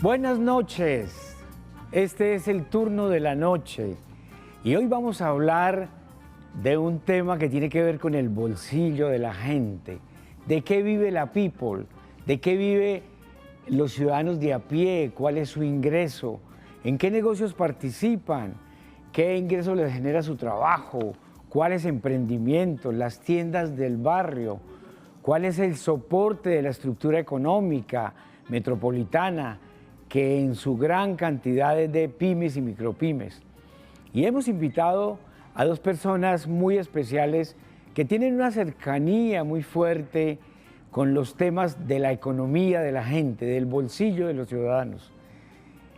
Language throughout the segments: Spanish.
Buenas noches, este es el turno de la noche y hoy vamos a hablar de un tema que tiene que ver con el bolsillo de la gente, de qué vive la people, de qué vive los ciudadanos de a pie, cuál es su ingreso, en qué negocios participan, qué ingreso les genera su trabajo, cuáles emprendimientos, las tiendas del barrio, cuál es el soporte de la estructura económica metropolitana, que en su gran cantidad es de pymes y micropymes. Y hemos invitado a dos personas muy especiales que tienen una cercanía muy fuerte con los temas de la economía de la gente, del bolsillo de los ciudadanos.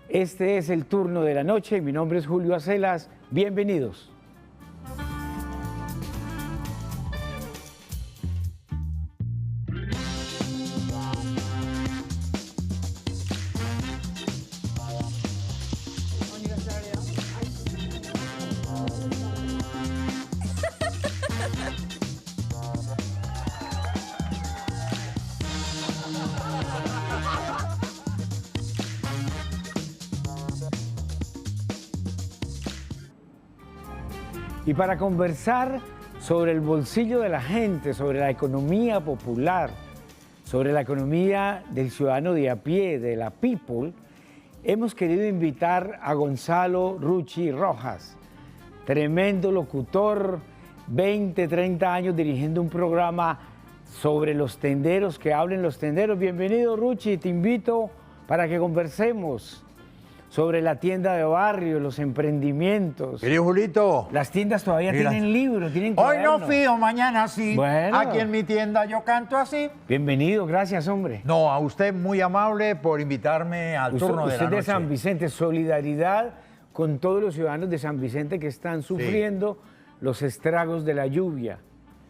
Este es el turno de la noche, mi nombre es Julio Acelas, bienvenidos. Y para conversar sobre el bolsillo de la gente, sobre la economía popular, sobre la economía del ciudadano de a pie, de la people, hemos querido invitar a Gonzalo Rucci Rojas, tremendo locutor, 20, 30 años dirigiendo un programa sobre los tenderos, que hablen los tenderos. Bienvenido, Rucci, te invito para que conversemos sobre la tienda de barrio, los emprendimientos. Querido Julito. Las tiendas todavía tienen libros, tienen Hoy cuadernos. no fío, mañana sí. Bueno. Aquí en mi tienda yo canto así. Bienvenido, gracias, hombre. No, a usted muy amable por invitarme al turno de la Usted noche. de San Vicente, solidaridad con todos los ciudadanos de San Vicente que están sufriendo los estragos de la lluvia.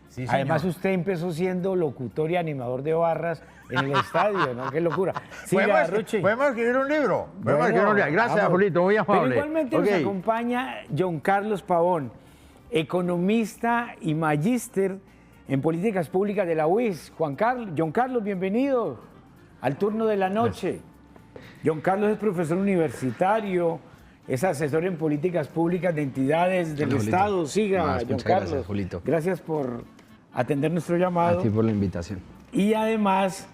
Sí, señor. Además, usted empezó siendo locutor y animador de barras en el estadio, ¿no? Qué locura. Siga, Rucci. ¿Podemos escribir un libro? Bueno, Gracias, vamos. Julito, muy amable. Pero igualmente nos acompaña John Carlos Pavón, economista y magíster en políticas públicas de la UIS. John Carlos, bienvenido al turno de la noche. John Carlos es profesor universitario, es asesor en políticas públicas de entidades del Estado. Siga, John Carlos. Gracias, Julito. Gracias por atender nuestro llamado. A ti por la invitación. Y además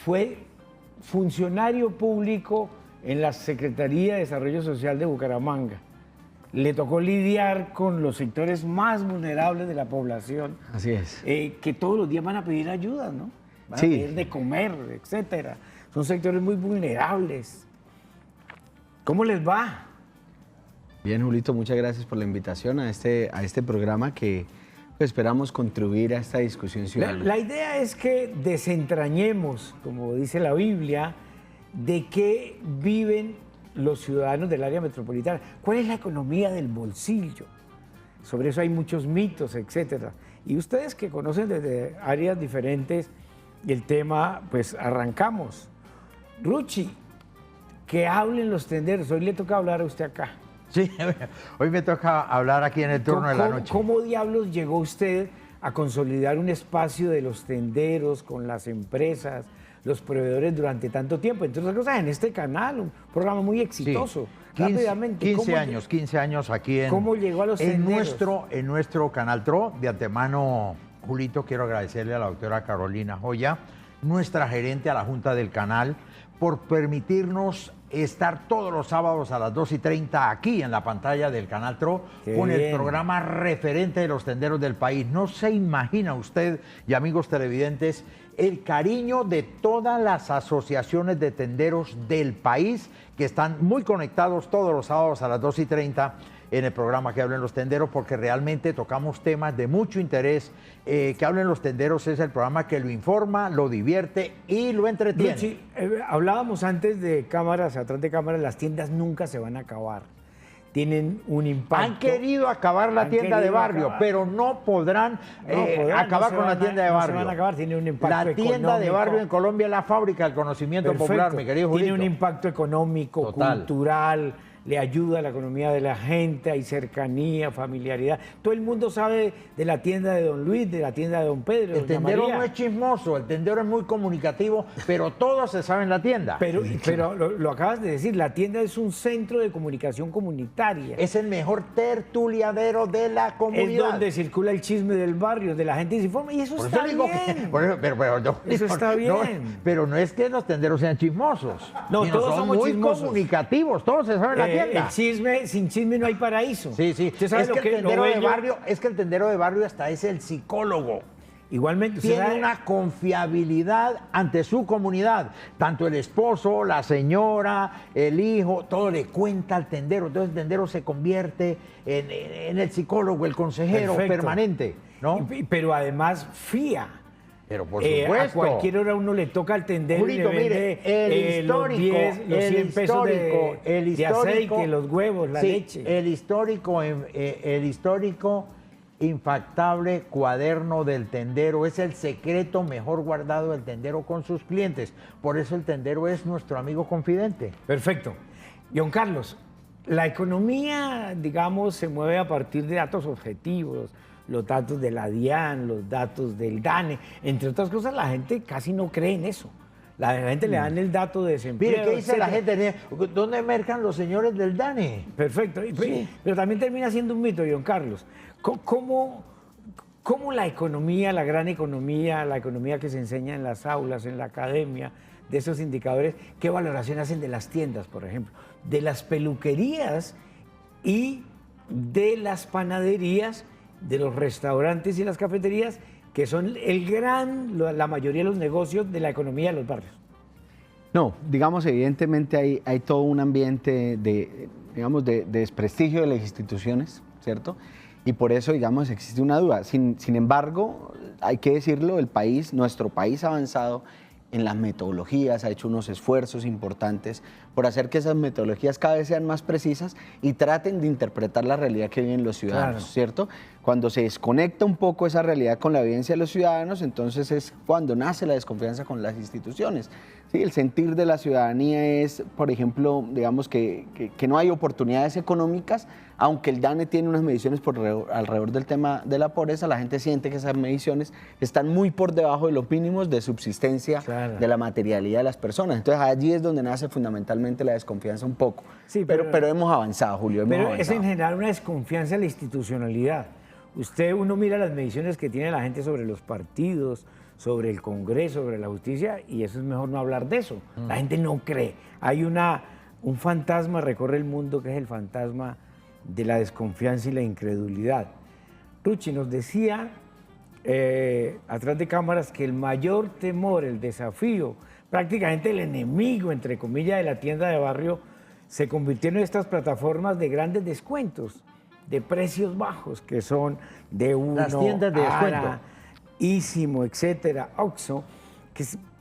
fue funcionario público en la Secretaría de Desarrollo Social de Bucaramanga. Le tocó lidiar con los sectores más vulnerables de la población. Así es. Que todos los días van a pedir ayuda, ¿no? Van a Sí. pedir de comer, etcétera. Son sectores muy vulnerables. ¿Cómo les va? Bien, Julito, muchas gracias por la invitación a este programa que pues, esperamos contribuir a esta discusión ciudadana. La idea es que desentrañemos, como dice la Biblia, de qué viven los ciudadanos del área metropolitana. ¿Cuál es la economía del bolsillo? Sobre eso hay muchos mitos, etcétera. Y ustedes que conocen desde áreas diferentes el tema, pues arrancamos. Rucci, que hablen los tenderos. Hoy le toca hablar a usted acá. Sí, hoy me toca hablar aquí en el turno de la noche. ¿Cómo diablos llegó usted a consolidar un espacio de los tenderos con las empresas, los proveedores durante tanto tiempo? Entre otras cosas, en este canal, un programa muy exitoso. Sí, Rápidamente, 15 años aquí en... ¿Cómo llegó a los tenderos? En nuestro Canal TRO. De antemano, Julito, quiero agradecerle a la doctora Carolina Joya, nuestra gerente a la Junta del Canal, por permitirnos estar todos los sábados a las 2:30 aquí en la pantalla del Canal TRO con el programa referente de los tenderos del país. No se imagina usted, y amigos televidentes, el cariño de todas las asociaciones de tenderos del país que están muy conectados todos los sábados a las 2:30 en el programa Que Hablen los Tenderos, porque realmente tocamos temas de mucho interés. Que Hablen los Tenderos es el programa que lo informa, lo divierte y lo entretiene. Rucci, hablábamos antes de cámaras, atrás de cámaras, las tiendas nunca se van a acabar. Tienen un impacto. Han querido acabar la tienda de barrio, pero no podrán acabar con la tienda de barrio. No se van a acabar, tiene un impacto económico. La tienda de barrio en Colombia es la fábrica del conocimiento popular, mi querido Julito. Tiene un impacto económico, total, cultural, le ayuda a la economía de la gente, hay cercanía, familiaridad. Todo el mundo sabe de la tienda de don Luis, de la tienda de don Pedro, de El doña tendero María. no es chismoso, el tendero es muy comunicativo, pero todo se sabe en la tienda. Pero lo acabas de decir, la tienda es un centro de comunicación comunitaria. Es el mejor tertuliadero de la comunidad. Es donde circula el chisme del barrio, de la gente se informa, y eso Por está eso digo bien. que, Eso está no, bien. pero no es que los tenderos sean chismosos. No, sino todos son somos muy chismosos. comunicativos, todos se saben en la tienda. El chisme, sin chisme no hay paraíso. Sí, sí. ¿Usted sabe Es lo que el lo tendero de bello? barrio, es que el tendero de barrio hasta es el psicólogo. Igualmente, usted Tiene sabe- una confiabilidad ante su comunidad. Tanto el esposo, la señora, el hijo, todo le cuenta al tendero. Entonces el tendero se convierte en el psicólogo, el consejero Perfecto. permanente, ¿no? Pero además fía. Pero por A supuesto. cualquier hora uno le toca al tendero y le Julito, vende mire, el histórico, los 100 pesos de aceite, los huevos, la sí, leche. el histórico infactable cuaderno del tendero es el secreto mejor guardado del tendero con sus clientes. Por eso el tendero es nuestro amigo confidente. Perfecto. John Carlos, la economía, digamos, se mueve a partir de datos objetivos, los datos de la DIAN, los datos del DANE. Entre otras cosas, la gente casi no cree en eso. La gente le dan el dato de desempleo. Mire, ¿qué dice la etcétera. gente? ¿Dónde mercan los señores del DANE? Perfecto. Sí. Pero también termina siendo un mito, John Carlos. ¿Cómo la economía, la gran economía, la economía que se enseña en las aulas, en la academia, de esos indicadores, qué valoración hacen de las tiendas, por ejemplo, de las peluquerías y de las panaderías, de los restaurantes y las cafeterías, que son la mayoría de los negocios de la economía de los barrios? No, digamos, evidentemente hay todo un ambiente de desprestigio de las instituciones, ¿cierto? Y por eso, digamos, existe una duda. Sin embargo, hay que decirlo, nuestro país ha avanzado en las metodologías, ha hecho unos esfuerzos importantes por hacer que esas metodologías cada vez sean más precisas y traten de interpretar la realidad que viven los ciudadanos, Claro. ¿cierto? Cuando se desconecta un poco esa realidad con la vivencia de los ciudadanos, entonces es cuando nace la desconfianza con las instituciones. Sí, el sentir de la ciudadanía es, por ejemplo, digamos que no hay oportunidades económicas, aunque el DANE tiene unas mediciones alrededor del tema de la pobreza, la gente siente que esas mediciones están muy por debajo de los mínimos de subsistencia Claro. de la materialidad de las personas. Entonces allí es donde nace fundamentalmente la desconfianza un poco. Sí, pero hemos avanzado, Julio, hemos Pero es avanzado. en general una desconfianza en la institucionalidad. Uno mira las mediciones que tiene la gente sobre los partidos, sobre el Congreso, sobre la justicia, y eso es mejor no hablar de eso. La gente no cree. Hay un fantasma recorre el mundo que es el fantasma de la desconfianza y la incredulidad. Ruchi nos decía atrás de cámaras que el mayor temor, el desafío, prácticamente el enemigo, entre comillas, de la tienda de barrio, se convirtieron en estas plataformas de grandes descuentos, de precios bajos, que son de uno, Las tiendas de descuento. Ara, Ísimo, etcétera, Oxxo,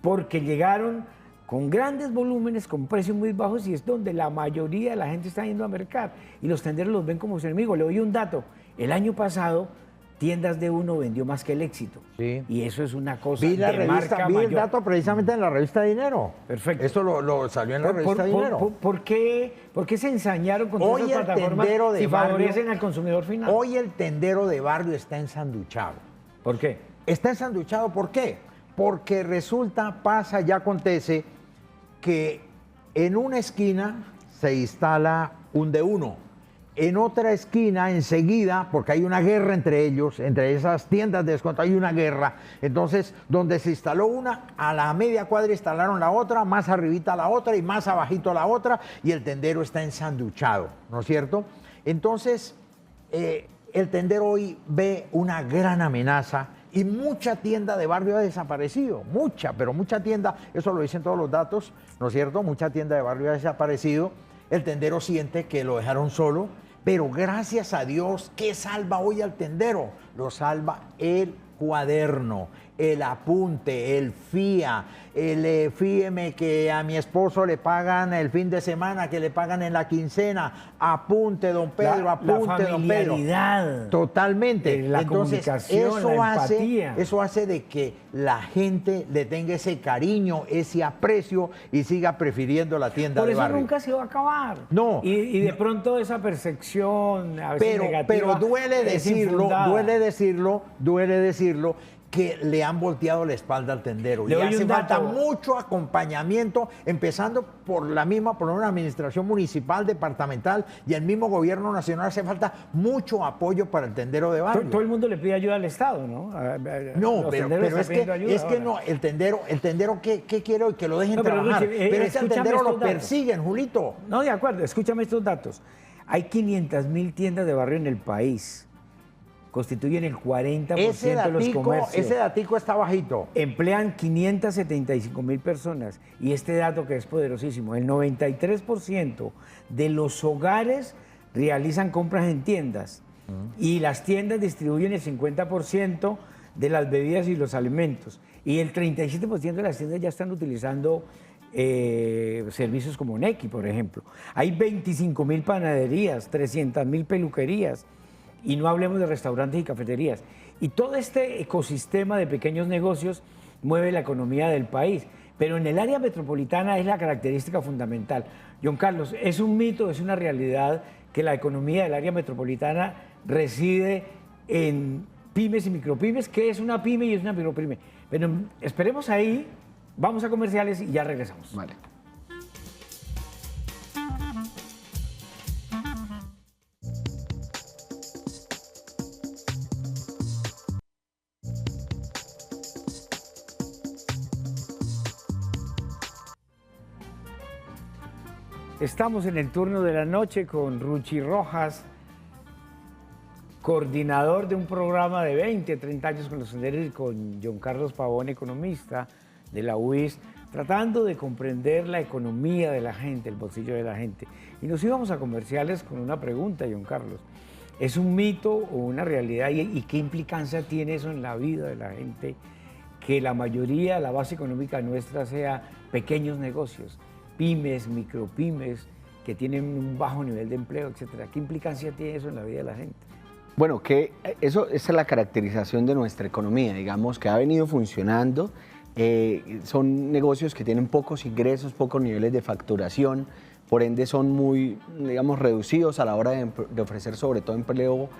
porque llegaron con grandes volúmenes, con precios muy bajos, y es donde la mayoría de la gente está yendo a mercar. Y los tenderos los ven como su enemigo. Le doy un dato. El año pasado, tiendas de uno vendió más que el éxito. Sí. Y eso es una cosa Vi de marca el mayor. dato precisamente en la revista Dinero. Perfecto. Esto lo salió en la revista Dinero. ¿Por qué se ensañaron con todas Hoy esas el plataformas tendero de si barrio- favorecen al consumidor final? Hoy el tendero de barrio está ensanduchado. ¿Por qué? Está ensanduchado, ¿por qué? Porque resulta, pasa y acontece que en una esquina se instala un de uno. En otra esquina, enseguida, porque hay una guerra entre ellos, entre esas tiendas de descuento, hay una guerra. Entonces, donde se instaló una, a la media cuadra instalaron la otra, más arribita la otra y más abajito la otra, y el tendero está ensanduchado, ¿no es cierto? Entonces, el tendero hoy ve una gran amenaza y mucha tienda de barrio ha desaparecido, pero mucha tienda, eso lo dicen todos los datos, ¿no es cierto? Mucha tienda de barrio ha desaparecido, el tendero siente que lo dejaron solo, pero gracias a Dios, ¿qué salva hoy al tendero? Lo salva el cuaderno, el apunte, el FIA, el fíeme que a mi esposo le pagan el fin de semana, que le pagan en la quincena, apunte, don Pedro, apunte, don Pedro. Totalmente. La Entonces, comunicación, la empatía. eso hace de que la gente le tenga ese cariño, ese aprecio y siga prefiriendo la tienda de barrio. Por eso nunca se va a acabar. No. Y de pronto esa percepción a veces negativa pero duele es decirlo, infundada. duele decirlo, que le han volteado la espalda al tendero. Le Y doy hace un falta dato. mucho acompañamiento, empezando por una administración municipal, departamental y el mismo gobierno nacional. Hace falta mucho apoyo para el tendero de barrio. Todo el mundo le pide ayuda al Estado, ¿no? No, Los pero tenderos es están pidiendo que, ayuda es que ahora. no, el tendero ¿qué quiere hoy? Que lo dejen No, pero trabajar. Luchi, pero es que al escúchame tendero lo estos datos. persiguen, Julito. No, de acuerdo, escúchame estos datos. Hay 500.000 tiendas de barrio en el país. Constituyen el 40% de los comercios. Ese datico está bajito. Emplean 575.000 personas. Y este dato que es poderosísimo, el 93% de los hogares realizan compras en tiendas. Y las tiendas distribuyen el 50% de las bebidas y los alimentos. Y el 37% de las tiendas ya están utilizando servicios como Nequi, por ejemplo. Hay 25.000 panaderías, 300.000 peluquerías. Y no hablemos de restaurantes y cafeterías. Y todo este ecosistema de pequeños negocios mueve la economía del país. Pero en el área metropolitana es la característica fundamental. John Carlos, es un mito, es una realidad que la economía del área metropolitana reside en pymes y micropymes. ¿Qué es una pyme y es una micropyme? Pero esperemos ahí, vamos a comerciales y ya regresamos. Vale. Estamos en el turno de la noche con Ruchi Rojas, coordinador de un programa de 20, 30 años con los senderos, y con John Carlos Pavón, economista de la UIS, tratando de comprender la economía de la gente, el bolsillo de la gente. Y nos íbamos a comerciales con una pregunta, John Carlos. ¿Es un mito o una realidad? ¿Y qué implicancia tiene eso en la vida de la gente? Que la mayoría, la base económica nuestra sea pequeños negocios, pymes, micropymes, que tienen un bajo nivel de empleo, etcétera. ¿Qué implicancia tiene eso en la vida de la gente? Bueno, que esa es la caracterización de nuestra economía, digamos, que ha venido funcionando. Son negocios que tienen pocos ingresos, pocos niveles de facturación, por ende son muy, digamos, reducidos a la hora de ofrecer sobre todo empleo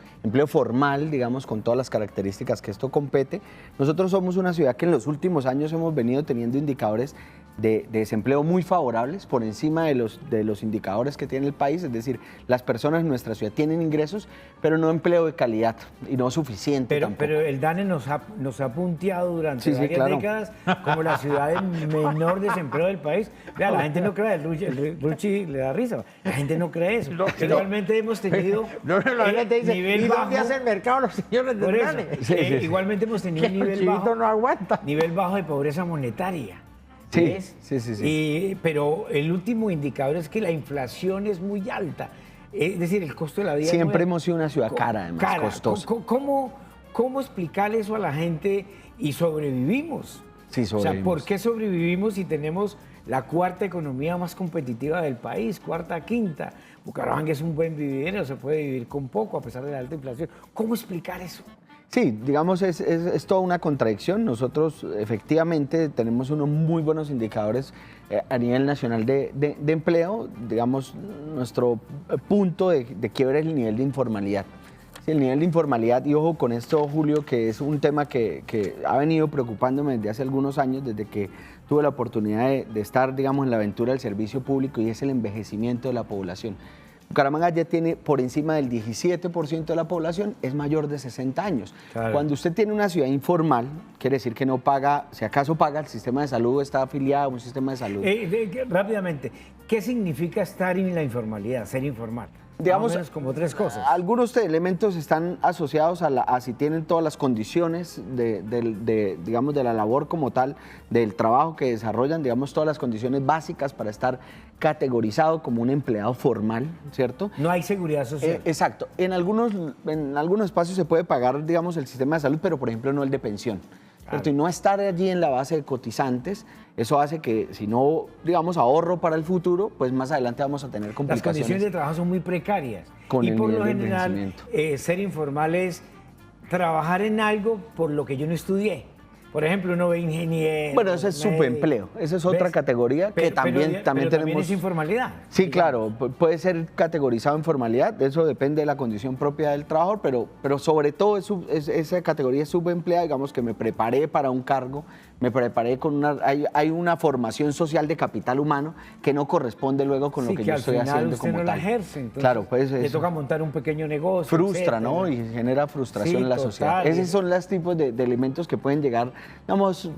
formal, digamos, con todas las características que esto compete. Nosotros somos una ciudad que en los últimos años hemos venido teniendo indicadores de desempleo muy favorables por encima de los indicadores que tiene el país, es decir, las personas en nuestra ciudad tienen ingresos, pero no empleo de calidad y no suficiente tampoco. Pero el DANE nos ha punteado durante varias claro. décadas como la ciudad de menor desempleo del país. Vea, la gente no cree, el Ruchi le da risa, la gente no cree eso. Igualmente hemos tenido La gente dice, nivel ¿y bajo, dónde hacen mercado los señores por del eso, DANE? igualmente hemos tenido un nivel bajo, no aguanta. nivel bajo de pobreza monetaria. Sí, ¿ves? sí. Pero el último indicador es que la inflación es muy alta. Es decir, el costo de la vida... Siempre hemos sido una ciudad cara, además, costosa. ¿Cómo explicar eso a la gente y sobrevivimos? Sí, sobrevivimos. O sea, ¿por qué sobrevivimos si tenemos la cuarta economía más competitiva del país, cuarta, quinta? Bucaramanga es un buen vividero, se puede vivir con poco a pesar de la alta inflación. ¿Cómo explicar eso? Sí, digamos, es toda una contradicción. Nosotros efectivamente tenemos unos muy buenos indicadores a nivel nacional de empleo. Digamos, nuestro punto de quiebre es el nivel de informalidad. Sí, el nivel de informalidad, y ojo con esto, Julio, que es un tema que ha venido preocupándome desde hace algunos años, desde que tuve la oportunidad de estar, digamos, en la aventura del servicio público, y es el envejecimiento de la población. Bucaramanga ya tiene por encima del 17% de la población, es mayor de 60 años. Claro. Cuando usted tiene una ciudad informal, quiere decir que no paga, si acaso paga el sistema de salud, está afiliado a un sistema de salud. Rápidamente, ¿qué significa estar en la informalidad, ser informal? Digamos, como tres cosas. Algunos elementos están asociados a si tienen todas las condiciones digamos, de la labor como tal, del trabajo que desarrollan, digamos, todas las condiciones básicas para estar categorizado como un empleado formal, ¿cierto? No hay seguridad social. Exacto. En algunos espacios se puede pagar, digamos, el sistema de salud, pero por ejemplo no el de pensión. ¿cierto? Y no estar allí en la base de cotizantes, eso hace que si no, digamos, ahorro para el futuro, pues más adelante vamos a tener Las complicaciones. condiciones de trabajo son muy precarias. Con y el por lo nivel de general, envejecimiento. ser informal es trabajar en algo por lo que yo no estudié. Por ejemplo, uno ve ingeniero. Bueno, ese es médico. subempleo, esa es otra ¿Ves? categoría que también pero también tenemos. es informalidad. Sí, digamos. claro, puede ser categorizado en formalidad, eso depende de la condición propia del trabajador, pero sobre todo esa categoría es subempleada, digamos que me preparé para un cargo, me preparé con hay una formación social de capital humano que no corresponde luego con Sí, lo que yo al estoy final haciendo usted como no la tal. ejerce, entonces Claro, pues le eso toca montar un pequeño negocio. frustra, ¿no? Y etcétera. genera frustración Sí, en la sociedad. total. Esos son los tipos de elementos que pueden llegar, digamos,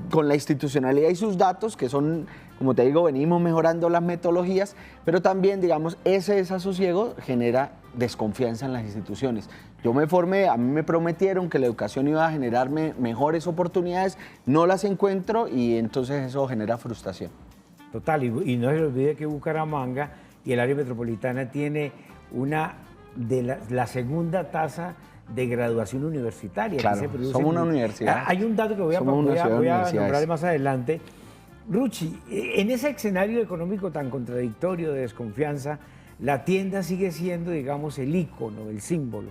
con la institucionalidad y sus datos, que son, como te digo, venimos mejorando las metodologías, pero también, digamos, ese desasosiego genera desconfianza en las instituciones. Yo me formé, a mí me prometieron que la educación iba a generarme mejores oportunidades, no las encuentro y entonces eso genera frustración. Total, y no se le olvide que Bucaramanga y el área metropolitana tiene una de la segunda tasa de graduación universitaria. Claro, que se produce somos una en- universidad. Hay un dato que voy a Somos una ciudad de universidades. nombrar más adelante. Ruchi, en ese escenario económico tan contradictorio de desconfianza, la tienda sigue siendo, digamos, el ícono, el símbolo.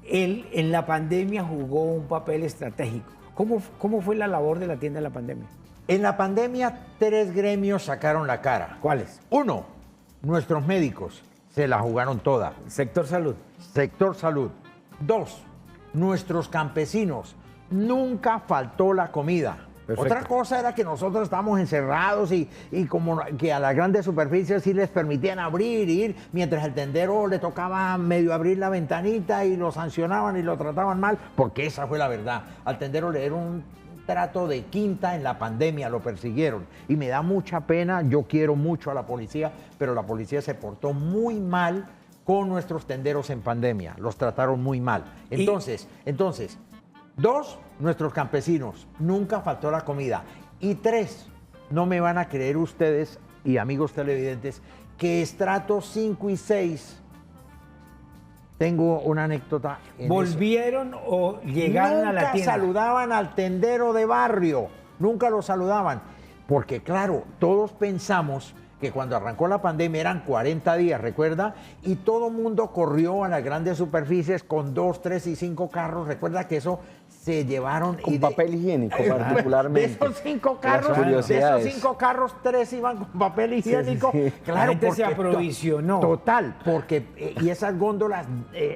Él en la pandemia jugó un papel estratégico. ¿Cómo fue la labor de la tienda en la pandemia? En la pandemia, 3 gremios sacaron la cara. ¿Cuáles? 1, nuestros médicos se la jugaron toda. Sector salud. Sector salud. 2, nuestros campesinos. Nunca faltó la comida. Perfecto. Otra cosa era que nosotros estábamos encerrados y como que a las grandes superficies sí les permitían abrir, ir, mientras el tendero le tocaba medio abrir la ventanita y lo sancionaban y lo trataban mal, porque esa fue la verdad. Al tendero le dieron un trato de quinta en la pandemia, lo persiguieron. Y me da mucha pena, yo quiero mucho a la policía, pero la policía se portó muy mal con nuestros tenderos en pandemia, los trataron muy mal. Entonces, 2, nuestros campesinos, nunca faltó la comida. Y 3, no me van a creer ustedes y amigos televidentes que estratos 5 y 6, tengo una anécdota. ¿Volvieron o llegaron a la Nunca tienda? saludaban al tendero de barrio, nunca lo saludaban. Porque claro, todos pensamos que cuando arrancó la pandemia eran 40 días, ¿recuerda? Y todo mundo corrió a las grandes superficies con 2, 3 y 5 carros. Recuerda que eso se llevaron... Con papel higiénico particularmente. De esos 5 Las carros, curiosidades. 3 iban con papel higiénico. sí. Claro, La gente se porque aprovisionó. Total, porque... y esas góndolas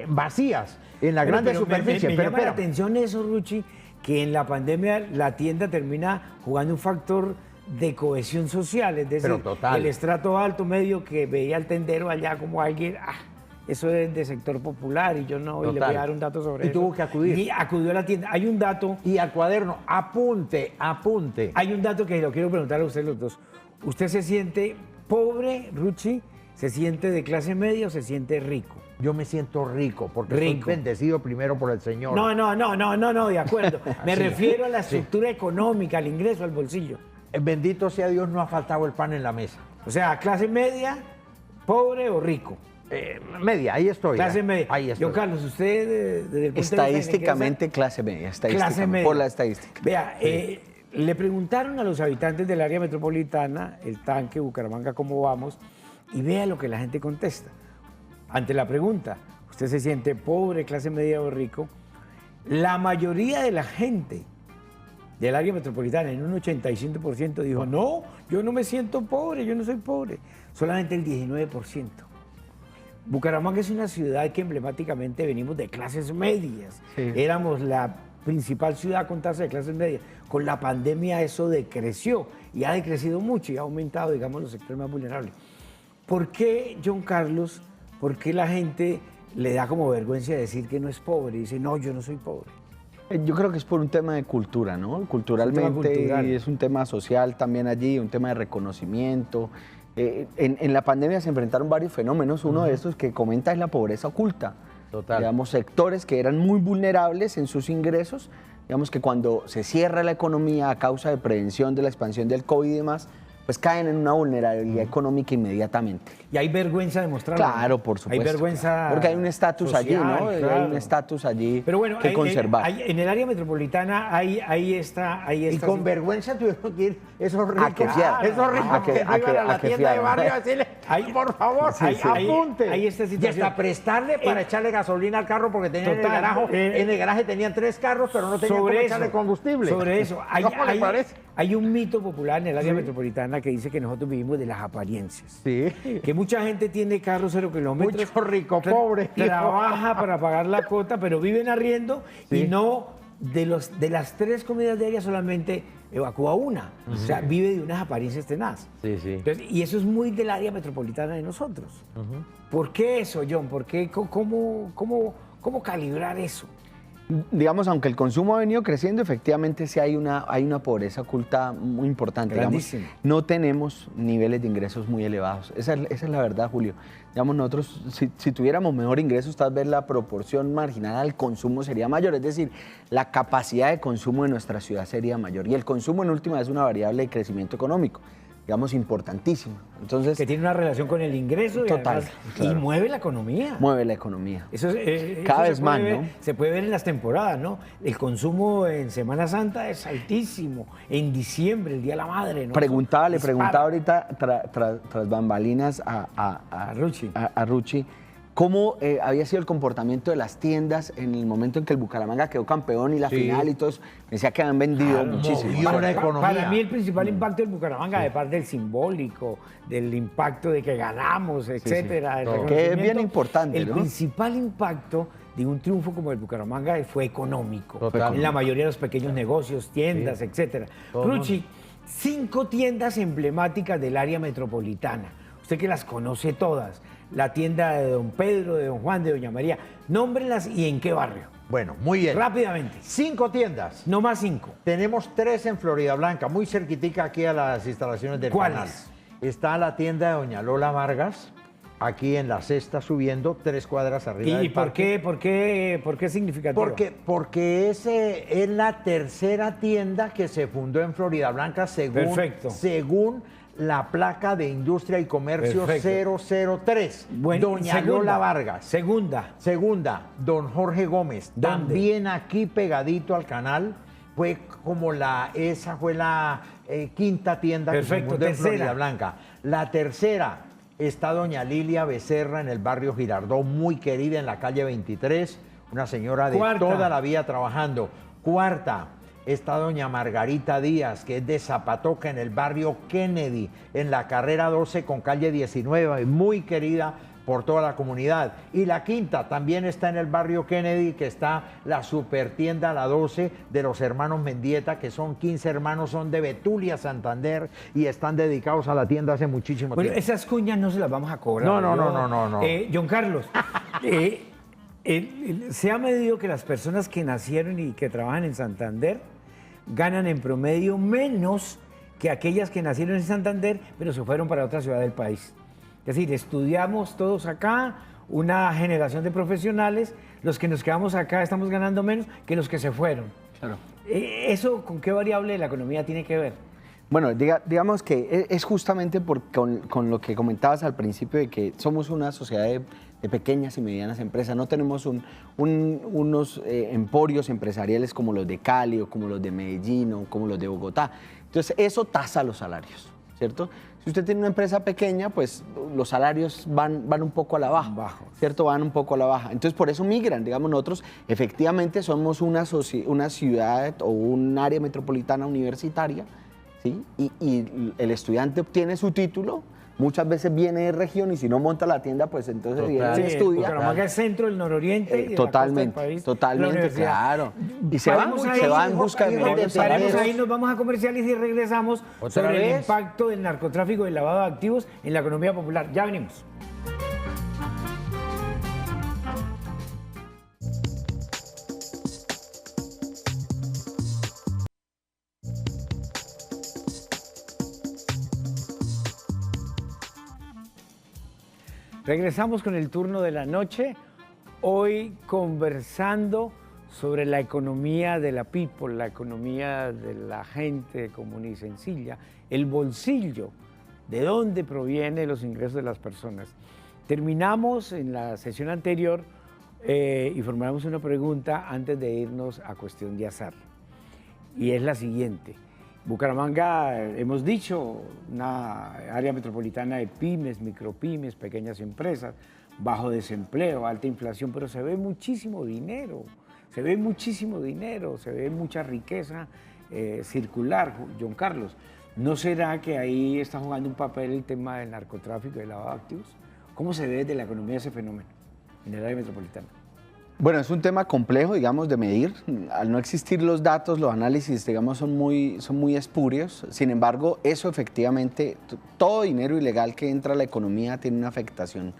vacías en la grande Pero superficie. Me Pero llama la espera. atención eso, Ruchi, que en la pandemia la tienda termina jugando un factor de cohesión social, es decir, Pero total. el estrato alto, medio, que veía al tendero allá como alguien, eso es de sector popular y yo no, y le voy a Total. dar un dato sobre Y eso. tuvo que acudir. Y acudió a la tienda. Hay un dato, Y al cuaderno, apunte. hay un dato que lo quiero preguntar a ustedes los dos. ¿Usted se siente pobre, Ruchi? ¿Se siente de clase media o se siente rico? Yo me siento rico porque Rico. soy bendecido primero por el Señor. No, de acuerdo. Me Sí. refiero a la estructura económica, al ingreso, al bolsillo. Bendito sea Dios, no ha faltado el pan en la mesa. O sea, clase media, pobre o rico. Media, ahí estoy. Clase media. Ahí estoy. Yo, Carlos, usted desde el punto de vista Estadísticamente clase media, clase media. por la estadística. Vea, le preguntaron a los habitantes del área metropolitana, el Tanque, Bucaramanga, cómo vamos, y vea lo que la gente contesta. Ante la pregunta, ¿usted se siente pobre, clase media o rico? La mayoría de la gente del área metropolitana, en un 85%, dijo, no, yo no me siento pobre, yo no soy pobre. Solamente el 19%. Bucaramanga es una ciudad que emblemáticamente venimos de clases medias. Sí. Éramos la principal ciudad con tasa de clases medias. Con la pandemia eso decreció y ha decrecido mucho y ha aumentado, digamos, los sectores más vulnerables. ¿Por qué, John Carlos, por qué la gente le da como vergüenza decir que no es pobre? Y dice, no, yo no soy pobre. Yo creo que es por un tema de cultura, ¿no? Culturalmente cultural. es un tema social también allí, un tema de reconocimiento. En la pandemia se enfrentaron varios fenómenos. Uno de estos que comenta es la pobreza oculta. Total. Digamos, sectores que eran muy vulnerables en sus ingresos. Digamos que cuando se cierra la economía a causa de prevención de la expansión del COVID y demás, pues caen en una vulnerabilidad económica inmediatamente. Y hay vergüenza de mostrarlo. Claro, por supuesto. Hay vergüenza. Porque hay un estatus allí, social, ¿no? claro. Hay un estatus allí Pero bueno, que conservar. en el área metropolitana hay esta. Y con vergüenza tuvieron que ir esos ricos. A que fiar. Esos ricos que no iban a la tienda de fiar. barrio a decirle, por favor, apunte. Hay esta Y situación. hasta prestarle para echarle gasolina al carro porque tenían Total, en el garaje tenían 3 carros, pero no tenían cómo echarle combustible. Sobre eso, ¿Cómo le parece? hay un mito popular en el área metropolitana que dice que nosotros vivimos de las apariencias. Sí. Que mucha gente tiene carro 0 kilómetros. Mucho rico, pobre. Trabaja para pagar la cuota, pero viven arriendo y no de las 3 comidas diarias solamente evacúa una. O sea, vive de unas apariencias tenaz. Sí, sí. Entonces, y eso es muy del área metropolitana de nosotros. ¿Por qué eso, John? ¿Por qué? ¿Cómo calibrar eso? Digamos, aunque el consumo ha venido creciendo, efectivamente sí hay una pobreza oculta muy importante. Digamos, Grandísima. no tenemos niveles de ingresos muy elevados. Esa es la verdad, Julio. Digamos, nosotros, si tuviéramos mejor ingresos, tal vez la proporción marginal al consumo sería mayor. Es decir, la capacidad de consumo de nuestra ciudad sería mayor. Y el consumo, en última, es una variable de crecimiento económico, digamos, importantísima. Entonces, Que tiene una relación con el ingreso Total, y claro. mueve la economía. mueve la economía. Eso Cada eso vez se más, puede ver, ¿no? Se puede ver en las temporadas, ¿no? El consumo en Semana Santa es altísimo. En diciembre, el Día de la Madre, ¿no? Le preguntaba Dispara. ahorita tras bambalinas A Ruchi. a Ruchi cómo había sido el comportamiento de las tiendas en el momento en que el Bucaramanga quedó campeón y la Sí. final y todo eso. Me decía que habían vendido muchísimo. movió la economía. Para mí el principal impacto del Bucaramanga, de parte del simbólico, del impacto de que ganamos, etcétera, del Que es bien reconocimiento, importante, el ¿no? principal impacto de un triunfo como el Bucaramanga fue económico. Total. En la mayoría de los pequeños negocios, tiendas, etcétera. Ruchi, 5 tiendas emblemáticas del área metropolitana. Usted que las conoce todas. La tienda de Don Pedro, de Don Juan, de Doña María. Nómbrenlas y en qué barrio. Bueno, muy bien. Rápidamente. 5 tiendas. No más 5. Tenemos 3 en Florida Blanca, muy cerquitica aquí a las instalaciones del ¿Cuáles? canal. Está la tienda de Doña Lola Vargas, aquí en la Sexta subiendo, 3 cuadras arriba ¿Y del por parque. qué es significativo? Porque es la tercera tienda que se fundó en Florida Blanca Perfecto. según la placa de Industria y Comercio Perfecto. 003. Doña Lola Vargas. Segunda, don Jorge Gómez. ¿Dónde? También aquí pegadito al canal. Esa fue la quinta tienda que se Perfecto. fundó en Tercera. Florida Blanca. La tercera está doña Lilia Becerra en el barrio Girardot, muy querida en la calle 23, una señora de Cuarta. toda la vida trabajando. Cuarta está doña Margarita Díaz, que es de Zapatoca en el barrio Kennedy, en la carrera 12 con calle 19, muy querida por toda la comunidad. Y la quinta también está en el barrio Kennedy, que está la supertienda La 12 de los hermanos Mendieta, que son 15 hermanos, son de Betulia, Santander, y están dedicados a la tienda hace muchísimo Bueno, tiempo. esas cuñas no se las vamos a cobrar. No. John Carlos, se ha medido que las personas que nacieron y que trabajan en Santander ganan en promedio menos que aquellas que nacieron en Santander, pero se fueron para otra ciudad del país. Es decir, estudiamos todos acá, una generación de profesionales, los que nos quedamos acá estamos ganando menos que los que se fueron. Claro. ¿Eso con qué variable de la economía tiene que ver? Bueno, digamos que es justamente con lo que comentabas al principio de que somos una sociedad de pequeñas y medianas empresas. No tenemos unos emporios empresariales como los de Cali o como los de Medellín o como los de Bogotá. Entonces, eso tasa los salarios, ¿cierto? Si usted tiene una empresa pequeña, pues los salarios van un poco a la baja, Bajos. ¿cierto? Van un poco a la baja. Entonces, por eso migran. Digamos, nosotros efectivamente somos una ciudad o un área metropolitana universitaria, ¿sí? Y el estudiante obtiene su título, muchas veces viene de región y si no monta la tienda, pues entonces viene y estudia. Bucaramanga es centro del nororiente y de Totalmente, la costa del país. totalmente, La universidad. claro. Y se Paremos ahí, va en busca de mejores Paremos salarios. ahí, nos vamos a comerciales y regresamos ¿Otra sobre el vez? impacto del narcotráfico y el lavado de activos en la economía popular. Ya venimos. Regresamos con el turno de la noche, hoy conversando sobre la economía de la people, la economía de la gente común y sencilla, el bolsillo, de dónde provienen los ingresos de las personas. Terminamos en la sesión anterior y formulamos una pregunta antes de irnos a cuestión de azar. Y es la siguiente. Bucaramanga, hemos dicho, una área metropolitana de pymes, micropymes, pequeñas empresas, bajo desempleo, alta inflación, pero se ve muchísimo dinero, se ve mucha riqueza circular, John Carlos. ¿No será que ahí está jugando un papel el tema del narcotráfico y del lavado de activos? ¿Cómo se ve desde la economía ese fenómeno en el área metropolitana? Bueno, es un tema complejo, digamos, de medir. Al no existir los datos, los análisis, digamos, son muy espurios. Sin embargo, eso efectivamente, todo dinero ilegal que entra a la economía tiene una afectación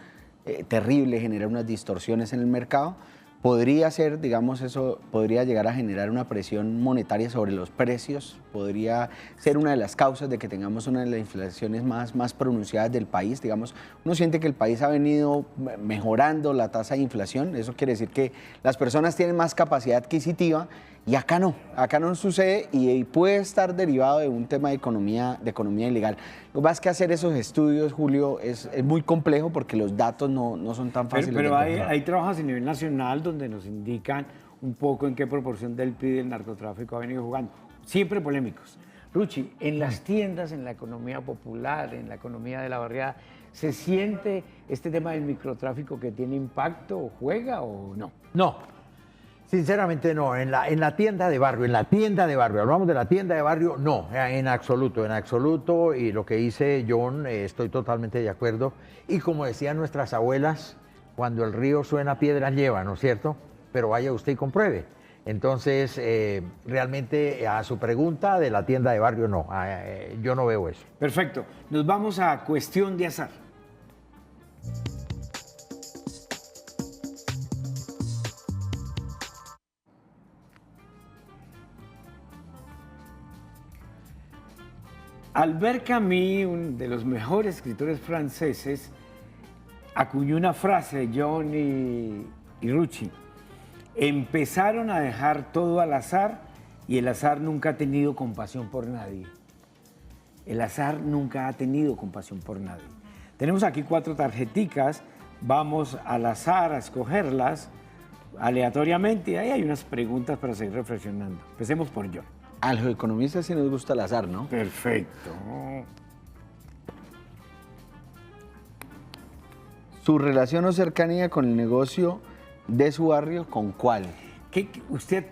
terrible, genera unas distorsiones en el mercado. Podría ser, digamos, eso podría llegar a generar una presión monetaria sobre los precios, podría ser una de las causas de que tengamos una de las inflaciones más pronunciadas del país. Digamos, uno siente que el país ha venido mejorando la tasa de inflación, eso quiere decir que las personas tienen más capacidad adquisitiva y acá no sucede y puede estar derivado de un tema de economía ilegal. Lo que pasa es que hacer esos estudios, Julio, es muy complejo porque los datos no son tan fáciles pero de encontrar. hay trabajos a nivel nacional donde nos indican un poco en qué proporción del PIB el narcotráfico ha venido jugando. Siempre polémicos. Ruchi, en las tiendas, en la economía popular, en la economía de la barriada, ¿se siente este tema del microtráfico que tiene impacto o juega o no? No. Sinceramente no, en la tienda de barrio, hablamos de la tienda de barrio, no, en absoluto, y lo que dice John, estoy totalmente de acuerdo, y como decían nuestras abuelas, cuando el río suena, piedras lleva, ¿no es cierto? Pero vaya usted y compruebe. Entonces, realmente a su pregunta de la tienda de barrio, no, yo no veo eso. Perfecto, nos vamos a cuestión de azar. Albert Camus, uno de los mejores escritores franceses, acuñó una frase, John y Ruchi. Empezaron a dejar todo al azar y el azar nunca ha tenido compasión por nadie. El azar nunca ha tenido compasión por nadie. Tenemos aquí 4 tarjeticas, vamos al azar a escogerlas aleatoriamente. Ahí hay unas preguntas para seguir reflexionando. Empecemos por John. A los economistas sí nos gusta el azar, ¿no? Perfecto. Su relación o cercanía con el negocio de su barrio, ¿con cuál? ¿Usted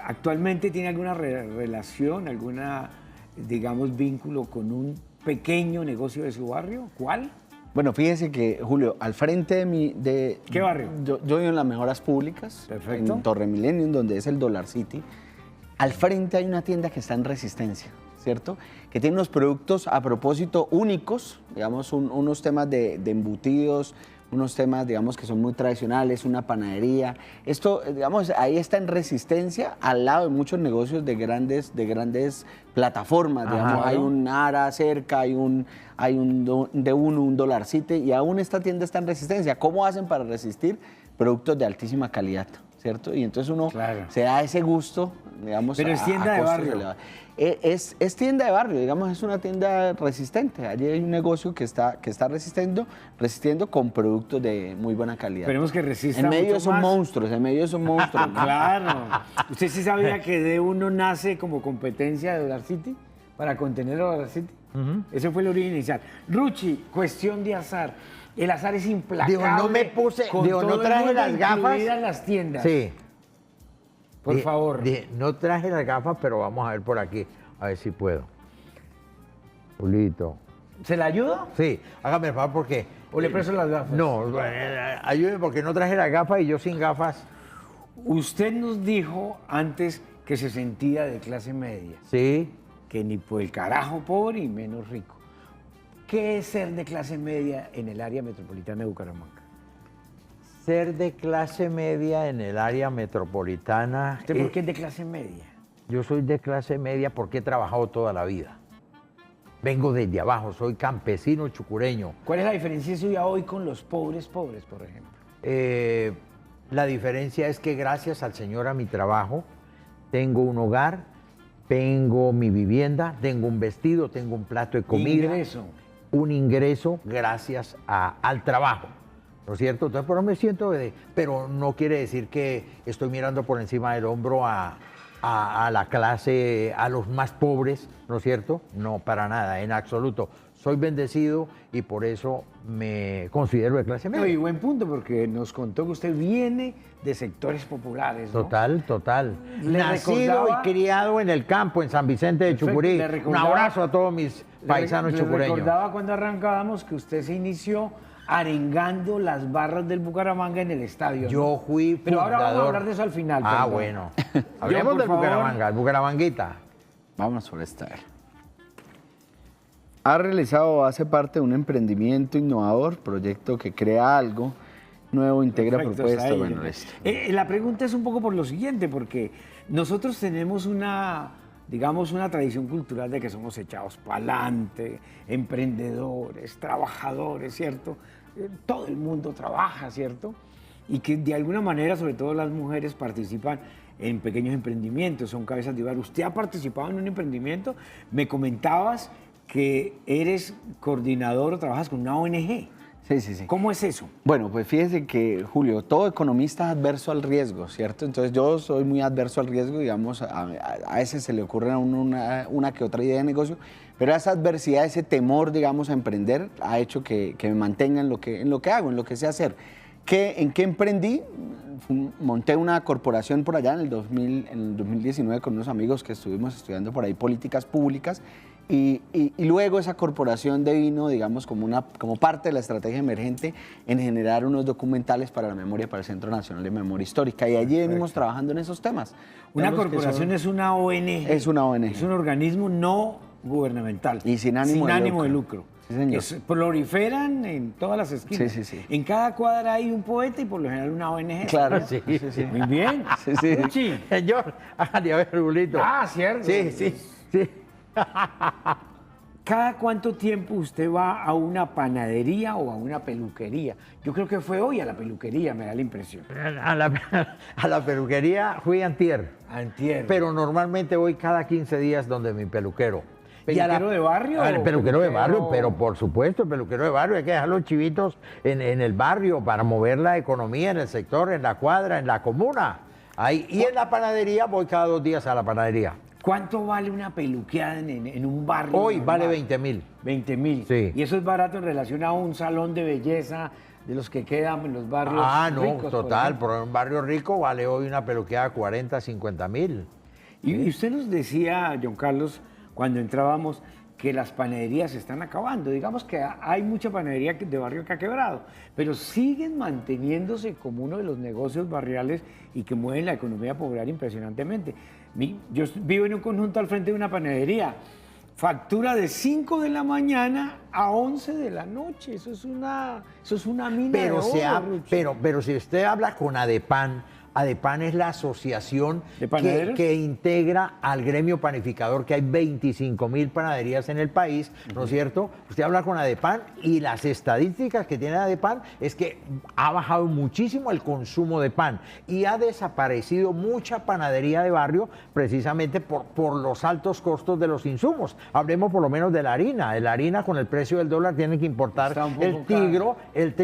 actualmente tiene alguna relación, alguna, digamos, vínculo con un pequeño negocio de su barrio? ¿Cuál? Bueno, fíjese que, Julio, al frente de ¿Qué barrio? Yo vivo en las Mejoras Públicas, perfecto, en Torre Millennium, donde es el Dollar City. Al frente hay una tienda que está en Resistencia, ¿cierto? Que tiene unos productos a propósito únicos, digamos, unos temas de embutidos, unos temas, digamos, que son muy tradicionales, una panadería. Esto, digamos, ahí está en Resistencia, al lado de muchos negocios de grandes plataformas. Ajá, digamos, claro. Hay un Ara cerca, hay un D1, un Dollar City, y aún esta tienda está en Resistencia. ¿Cómo hacen para resistir? Productos de altísima calidad, ¿cierto? Y entonces uno se da ese gusto, digamos. Pero es tienda de barrio. Es tienda de barrio, digamos, es una tienda resistente. Allí hay un negocio que está resistiendo con productos de muy buena calidad. Esperemos que resista. En medio mucho son más. monstruos, en medio son monstruos. ¿no? Claro. ¿Usted sí sabía que D1 nace como competencia de Dollar City para contener a Dollar City? Ese fue el origen inicial. Ruchi, cuestión de azar. El azar es implacable. Digo, no me puse, con digo, todo no el traje mundo, las gafas. incluidas las tiendas. Sí. Por favor. No traje las gafas, pero vamos a ver por aquí, a ver si puedo. Julito. ¿Se la ayuda? Sí, hágame el favor porque... ¿O le presto las gafas? No, ayúdeme porque no traje las gafas y yo sin gafas. Usted nos dijo antes que se sentía de clase media. Sí. Que ni por el carajo pobre y menos rico. ¿Qué es ser de clase media en el área metropolitana de Bucaramanga? Ser de clase media en el área metropolitana... ¿Usted por qué es de clase media? Yo soy de clase media porque he trabajado toda la vida. Vengo desde abajo, soy campesino chucureño. ¿Cuál es la diferencia suya hoy con los pobres, por ejemplo? La diferencia es que gracias al Señor a mi trabajo, tengo un hogar, tengo mi vivienda, tengo un vestido, tengo un plato de comida. Ingreso. Un ingreso gracias al trabajo, ¿no es cierto? Entonces, pero me siento pero no quiere decir que estoy mirando por encima del hombro a la clase, a los más pobres, ¿no es cierto? No, para nada, en absoluto. Soy bendecido y por eso me considero de clase media. No, y buen punto, porque nos contó que usted viene de sectores populares, ¿no? Total, total. Le Nacido recordaba- y criado en el campo, en San Vicente de Perfecto, Chucurí. le Un recordaba- abrazo a todos mis paisanos Le chucureños. recordaba cuando arrancábamos que usted se inició arengando las barras del Bucaramanga en el estadio, ¿no? Yo fui Pero ahora vamos a fundador. hablar de eso al final. Ah, perdón. bueno. Yo, Hablemos por del favor, Bucaramanga, el Bucaramanguita. Vamos por esta. Ha realizado, hace parte de un emprendimiento innovador, proyecto que crea algo nuevo, integra Perfecto, propuestas. está ahí. Bueno, listo. La pregunta es un poco por lo siguiente, porque nosotros tenemos digamos, una tradición cultural de que somos echados para adelante, emprendedores, trabajadores, ¿cierto? Todo el mundo trabaja, ¿cierto? Y que de alguna manera, sobre todo las mujeres, participan en pequeños emprendimientos, son cabezas de hogar. ¿Usted ha participado en un emprendimiento? Me comentabas que eres coordinador o trabajas con una ONG. Sí, sí, sí. ¿Cómo es eso? Bueno, pues fíjese que, Julio, todo economista es adverso al riesgo, ¿cierto? Entonces yo soy muy adverso al riesgo, digamos, a veces se le ocurre a uno una que otra idea de negocio, pero esa adversidad, ese temor, digamos, a emprender ha hecho que me mantenga en lo que hago, en lo que sé hacer. ¿En qué emprendí? Monté una corporación por allá en el 2019 con unos amigos que estuvimos estudiando por ahí políticas públicas. Y luego esa corporación devino, digamos, como parte de la estrategia emergente en generar unos documentales para la memoria, para el Centro Nacional de Memoria Histórica. Y allí venimos trabajando en esos temas. Una Digamos que corporación es una ONG. Es una ONG. Es un organismo no gubernamental. Y sin ánimo de lucro. Sí, señor. Proliferan en todas las esquinas. Sí, sí, sí. En cada cuadra hay un poeta y por lo general una ONG. Claro, ¿sabes? sí, sí. Muy bien. Sí, sí. Uchi. Señor, hágale a ver, Julito. Ah, cierto. Sí, sí, sí. ¿Cada cuánto tiempo usted va a una panadería o a una peluquería? Yo creo que fue hoy a la peluquería, me da la impresión. A la peluquería fui antier. Antier. Pero normalmente voy cada 15 días donde mi peluquero. ¿Peluquero de barrio El o peluquero de barrio, peluquero? pero por supuesto, el peluquero de barrio. Hay que dejar los chivitos en el barrio para mover la economía en el sector, en la cuadra, en la comuna. Y en la panadería voy cada 2 días a la panadería. ¿Cuánto vale una peluqueada en un barrio? Hoy normal? vale 20.000. 20.000. Sí. Y eso es barato en relación a un salón de belleza de los que quedan en los barrios No, ricos. total. ejemplo. Por un barrio rico vale hoy una peluqueada 40, 50.000. Y usted nos decía, John Carlos, cuando entrábamos, que las panaderías se están acabando. Digamos que hay mucha panadería de barrio que ha quebrado, pero siguen manteniéndose como uno de los negocios barriales y que mueven la economía popular impresionantemente. Yo vivo en un conjunto al frente de una panadería. Factura de 5 de la mañana a 11 de la noche. Eso es una mina de oro, Rucho. Pero si usted habla con Adepan, Adepan es la asociación ¿De panaderos? que integra al gremio panificador, que hay 25.000 panaderías en el país, ¿no es cierto? Usted habla con Adepan y las estadísticas que tiene Adepan es que ha bajado muchísimo el consumo de pan y ha desaparecido mucha panadería de barrio precisamente por los altos costos de los insumos. Hablemos por lo menos de la harina. La harina con el precio del dólar tiene que importar Está un poco el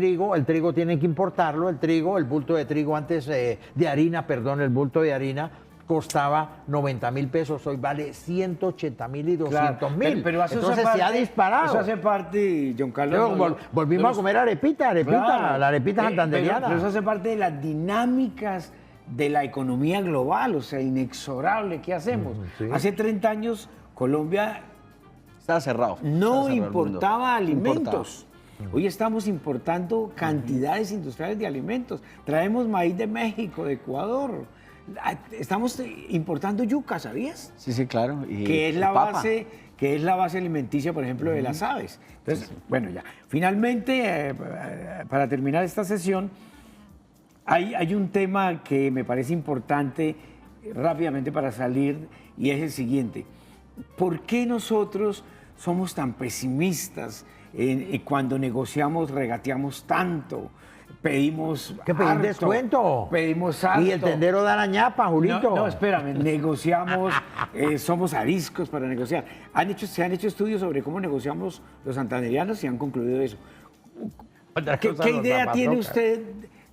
trigo tiene que importarlo, el bulto de trigo antes el bulto de harina costaba 90.000 pesos, hoy vale 180.000 y 200.000. Pero eso entonces hace se ha parte- disparado. Eso hace parte, John Carlos. Luego volvimos a comer arepita, Claro. la arepita santanderiana. Pero eso hace parte de las dinámicas de la economía global, o sea, inexorable. ¿Qué hacemos? Sí. Hace 30 años Colombia Está cerrado. no Está cerrado el mundo. importaba alimentos. Importaba. Hoy estamos importando cantidades industriales de alimentos. Traemos maíz de México, de Ecuador. Estamos importando yuca, ¿sabías? Sí, sí, claro. Y Que es la papa. base alimenticia, por ejemplo, de las aves. Entonces, bueno, ya. Finalmente, para terminar esta sesión, hay un tema que me parece importante rápidamente para salir y es el siguiente. ¿Por qué nosotros somos tan pesimistas cuando negociamos, regateamos tanto? pedimos ¿Qué pedir harto, descuento? pedimos harto. Y el tendero da la ñapa, Julito. No, espérame, negociamos, somos ariscos para negociar. Se han hecho estudios sobre cómo negociamos los santanderianos y han concluido eso. Otra ¿Qué, cosa, qué los idea tiene zapatocas. usted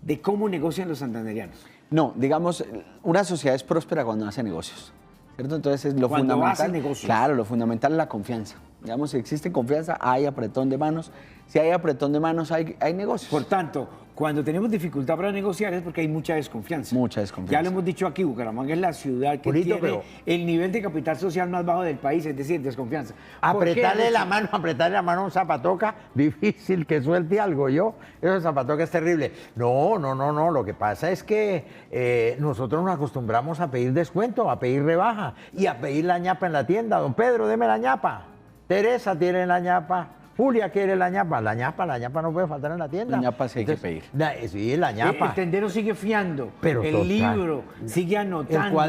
de cómo negocian los santanderianos? No, digamos, una sociedad es próspera cuando hace negocios, ¿cierto? Entonces, lo Cuando fundamental, hace negocios. claro, lo fundamental es la confianza. Digamos, si existe confianza, hay apretón de manos. Si hay apretón de manos, hay negocios. Por tanto, cuando tenemos dificultad para negociar es porque hay mucha desconfianza. Mucha desconfianza. Ya lo hemos dicho aquí, Bucaramanga es la ciudad que Julito, tiene pero- el nivel de capital social más bajo del país, es decir, desconfianza. ¿Por qué, Apretarle la Richie? apretarle la mano a un zapatoca, difícil que suelte algo, yo. Ese zapatoca es terrible. No, lo que pasa es que nosotros nos acostumbramos a pedir descuento, a pedir rebaja y a pedir la ñapa en la tienda. Don Pedro, deme la ñapa. Teresa tiene la ñapa. Julia quiere la ñapa. La ñapa no puede faltar en la tienda. La ñapa sí hay que pedir. Sí, la ñapa. El tendero sigue fiando, Pero el total. libro sigue anotando.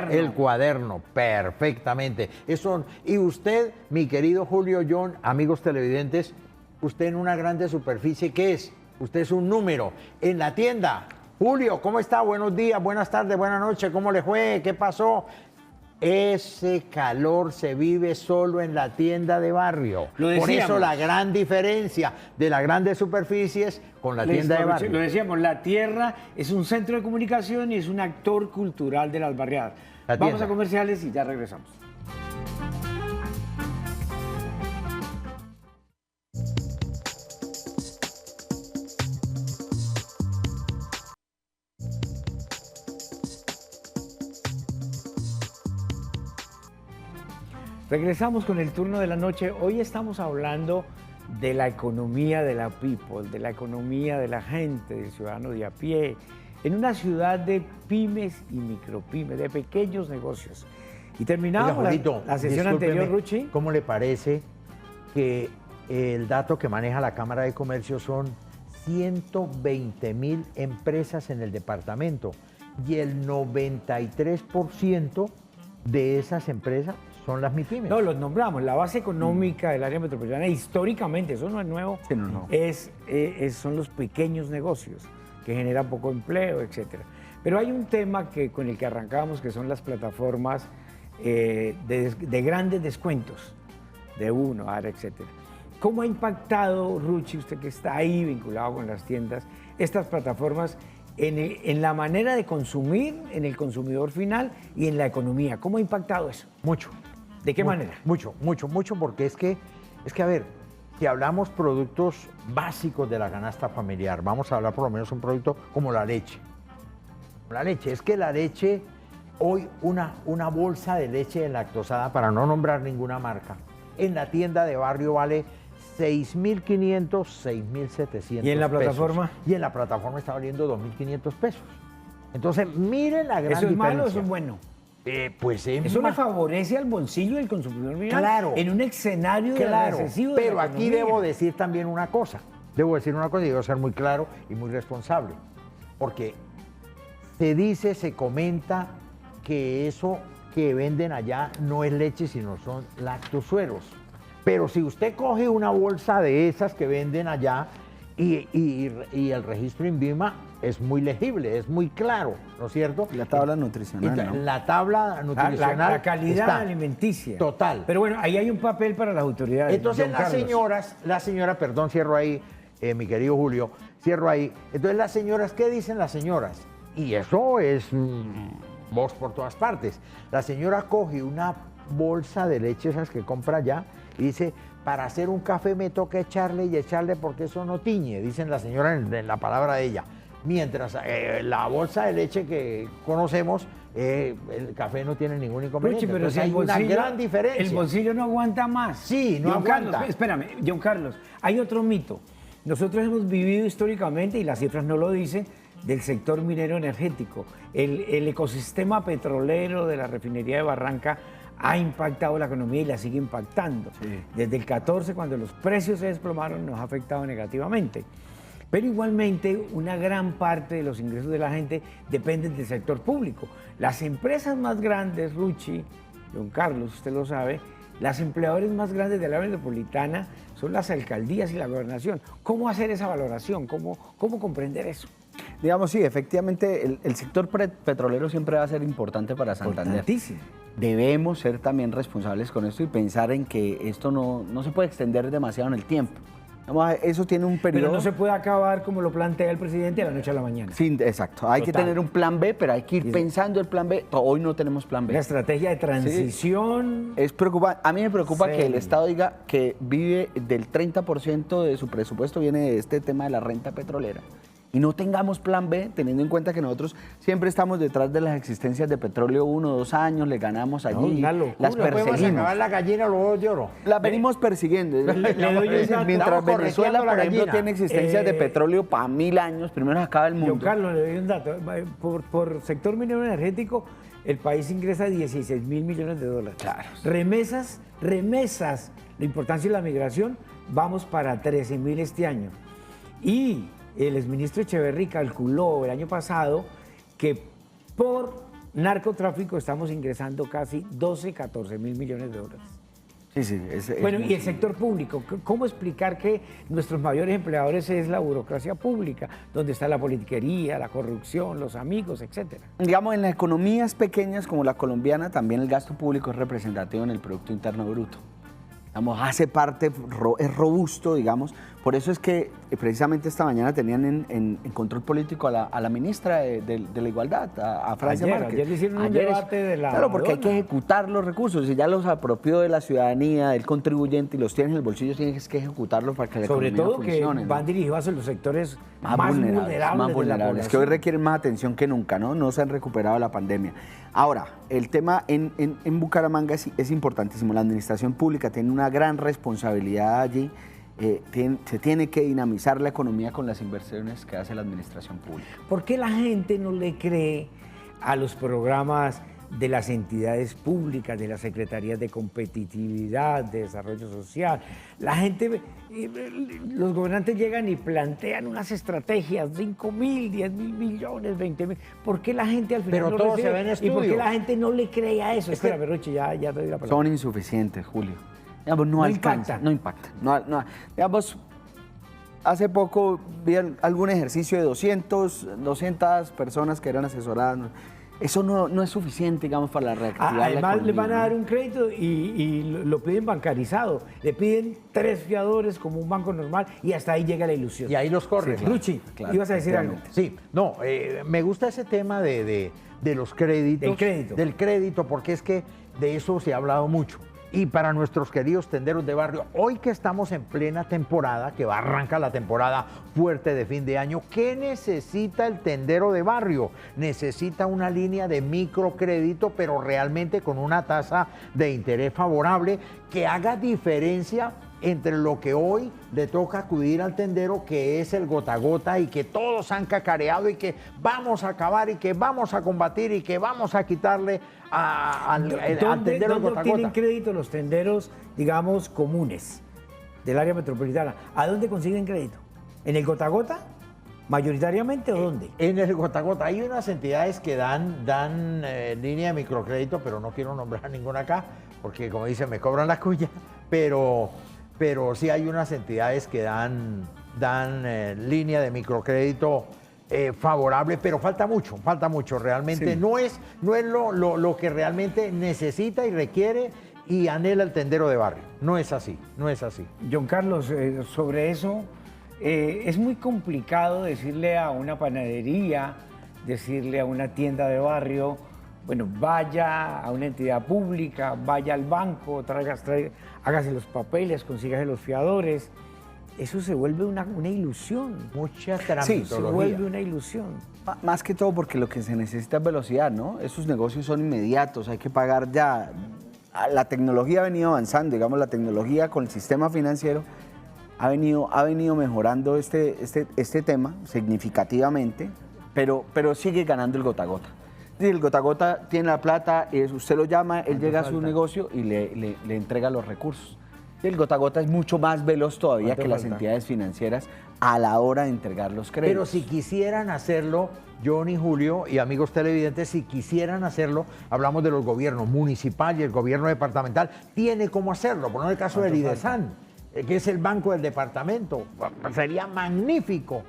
El cuaderno, perfectamente. Eso, y usted, mi querido Julio John, amigos televidentes, usted en una grande superficie, ¿qué es? Usted es un número en la tienda. Julio, ¿cómo está? Buenos días, buenas tardes, buenas noches, ¿cómo le fue? ¿Qué pasó? Ese calor se vive solo en la tienda de barrio. Lo Por eso decíamos. la gran diferencia de las grandes superficies con la tienda de barrio. Lo decíamos, la tierra es un centro de comunicación y es un actor cultural de las barriadas. La Vamos tienda. a comerciales y ya regresamos. Regresamos con el turno de la noche. Hoy estamos hablando de la economía de la people, de la economía de la gente, del ciudadano de a pie, en una ciudad de pymes y micropymes, de pequeños negocios. Y terminamos Oiga, Julito, la sesión discúlpeme, anterior, Ruchi. ¿Cómo le parece que el dato que maneja la Cámara de Comercio son 120.000 empresas en el departamento y el 93% de esas empresas son las MIPYMES? No, los nombramos. La base económica del área metropolitana, históricamente, eso no es nuevo, Sí, no. son los pequeños negocios que generan poco empleo, etc. Pero hay un tema con el que arrancamos, que son las plataformas de grandes descuentos, de uno, ahora, etc. ¿Cómo ha impactado, Ruchi, usted que está ahí vinculado con las tiendas, estas plataformas en la manera de consumir, en el consumidor final y en la economía? ¿Cómo ha impactado eso? Mucho. ¿De qué manera? Mucho, porque es que, a ver, si hablamos productos básicos de la canasta familiar, vamos a hablar por lo menos un producto como la leche. La leche, es que la leche, hoy una bolsa de leche lactosada, para no nombrar ninguna marca, en la tienda de barrio vale 6.500, 6.700 ¿Y en la pesos. plataforma? Y en la plataforma está valiendo 2.500 pesos. Entonces, miren la gran ¿Eso es diferencia. malo o eso es bueno? Pues es Eso le más- favorece al bolsillo del consumidor final Claro. en un escenario de Claro, recesivo de pero la aquí economía. debo decir también una cosa. Debo decir una cosa y debo ser muy claro y muy responsable. Porque se dice, se comenta que eso que venden allá no es leche, sino son lactosueros. Pero si usted coge una bolsa de esas que venden allá y el registro INVIMA es muy legible, es muy claro, ¿no es cierto? Y la tabla nutricional, ¿no? La tabla nutricional La calidad está. alimenticia. Total. Pero bueno, ahí hay un papel para las autoridades. Entonces John las Carlos. señoras, perdón, cierro ahí, mi querido Julio, cierro ahí. Entonces las señoras, ¿qué dicen las señoras? Y eso es voz por todas partes. La señora coge una bolsa de leche, esas que compra allá, y dice, para hacer un café me toca echarle y echarle porque eso no tiñe, dicen la señora en la palabra de ella. Mientras la bolsa de leche que conocemos, el café no tiene ningún inconveniente. Ruchi, pero Entonces si el hay una bolsillo, gran diferencia. el bolsillo no aguanta más. Sí, no John aguanta. Carlos, espérame, John Carlos, hay otro mito. Nosotros hemos vivido históricamente, y las cifras no lo dicen, del sector minero energético. El ecosistema petrolero de la refinería de Barranca ha impactado la economía y la sigue impactando. Sí. Desde el 14, cuando los precios se desplomaron, nos ha afectado negativamente. Pero igualmente, una gran parte de los ingresos de la gente dependen del sector público. Las empresas más grandes, Ruchi, John Carlos, usted lo sabe, Las empleadores más grandes de la metropolitana son las alcaldías y la gobernación. ¿Cómo hacer esa valoración? ¿Cómo comprender eso? Digamos, sí, efectivamente, el sector petrolero siempre va a ser importante para Santander. Importantísimo. Debemos ser también responsables con esto y pensar en que esto no se puede extender demasiado en el tiempo. Eso tiene un periodo... Pero no se puede acabar como lo plantea el presidente de la noche a la mañana. Sí, exacto. Hay que tener un plan B, pero hay que ir pensando el plan B. Hoy no tenemos plan B. La estrategia de transición... Sí. Es preocupante. A mí me preocupa que el Sí. Estado diga que vive del 30% de su presupuesto viene de este tema de la renta petrolera. Y no tengamos plan B, teniendo en cuenta que nosotros siempre estamos detrás de las existencias de petróleo 1 o 2 años, le ganamos allí, una locura. las ¿Podemos perseguimos. acabar la gallina o los huevos de oro? Las venimos persiguiendo. le doy un dato. Mientras Estamos Venezuela, correteando la por ejemplo, gallina. tiene existencias de petróleo para 1000 años, primero se acaba el mundo. Yo, Carlos, le doy un dato. Por sector minero energético, el país ingresa 16 mil millones de dólares. Claro. Remesas, la importancia de la migración, vamos para 13 mil este año. Y el exministro Echeverry calculó el año pasado que por narcotráfico estamos ingresando casi 12, 14 mil millones de dólares. Sí, Bueno, y el sector público, ¿cómo explicar que nuestros mayores empleadores es la burocracia pública, donde está la politiquería, la corrupción, los amigos, etcétera? Digamos, en las economías pequeñas como la colombiana, también el gasto público es representativo en el Producto Interno Bruto. Digamos, hace parte, es robusto, digamos. Por eso es que precisamente esta mañana tenían en control político a la ministra de la Igualdad, a Francia Márquez. Ayer le hicieron un debate de la Claro, porque hay que dona. ejecutar los recursos. Si ya los apropió de la ciudadanía, del contribuyente y los tienes en el bolsillo, tienes que ejecutarlos para que la Sobre economía todo funcione. que ¿no? van dirigidos a los sectores más Más vulnerables de la vulnerables, que hoy población. requieren más atención que nunca, ¿no? No se han recuperado de la pandemia. Ahora, el tema en Bucaramanga es importantísimo. La administración pública tiene una gran responsabilidad allí. Se tiene que dinamizar la economía con las inversiones que hace la administración pública. ¿Por qué la gente no le cree a los programas de las entidades públicas, de las secretarías de competitividad, de desarrollo social? La gente, los gobernantes llegan y plantean unas estrategias, 5 mil, 10 mil millones, 20 mil. ¿Por qué la gente al final Pero no todo recibe? se ve en ¿Y por qué estudio. la gente no le cree a eso? Espera, Berroche, ya te doy la palabra. Son insuficientes, Julio. Digamos, no alcanza, no impacta. Digamos, hace poco vi algún ejercicio de 200 personas que eran asesoradas. Eso no es suficiente, digamos, para la reactividad de la Además, le van a economía, dar ¿no? un crédito y lo piden bancarizado. Le piden 3 fiadores como un banco normal y hasta ahí llega la ilusión. Y ahí los corren. Sí, claro. Ruchi, Claro, ibas a decir algo. efectivamente. Sí, no, me gusta ese tema de los créditos. Del crédito. Del crédito, porque es que de eso se ha hablado mucho. Y para nuestros queridos tenderos de barrio, hoy que estamos en plena temporada, que va a arrancar la temporada fuerte de fin de año, ¿qué necesita el tendero de barrio? Necesita una línea de microcrédito, pero realmente con una tasa de interés favorable que haga diferencia entre lo que hoy le toca acudir al tendero, que es el gota a gota y que todos han cacareado y que vamos a acabar y que vamos a combatir y que vamos a quitarle al tendero el ¿Dónde gota a obtienen gota. crédito los tenderos, digamos, comunes del área metropolitana? ¿A dónde consiguen crédito? ¿En el gota a gota? ¿Mayoritariamente o dónde? En el gota a gota hay unas entidades que dan línea de microcrédito, pero no quiero nombrar ninguna acá, porque como dice, me cobran la cuya, pero sí hay unas entidades que dan línea de microcrédito favorable, pero falta mucho realmente. Sí. No es lo que realmente necesita y requiere y anhela el tendero de barrio. No es así. John Carlos, sobre eso, es muy complicado decirle a una panadería, decirle a una tienda de barrio, bueno, vaya a una entidad pública, vaya al banco, hágase los papeles, consígase los fiadores. Eso se vuelve una ilusión. Mucha Se tramitología. vuelve una ilusión. Más que todo porque lo que se necesita es velocidad, ¿no? Esos negocios son inmediatos, hay que pagar ya. La tecnología ha venido avanzando, digamos, la tecnología con el sistema financiero ha venido mejorando este tema significativamente, pero sigue ganando el gota a gota. Sí, el gota a gota tiene la plata, usted lo llama, él llega a su negocio y le entrega los recursos. El gota a gota es mucho más veloz todavía ¿Cuánto que las falta? entidades financieras a la hora de entregar los créditos. Pero si quisieran hacerlo John y Julio y amigos televidentes, si quisieran hacerlo, hablamos de los gobiernos municipal y el gobierno departamental, tiene cómo hacerlo. Por el caso del IDESAN, que es el banco del departamento. Sería magnífico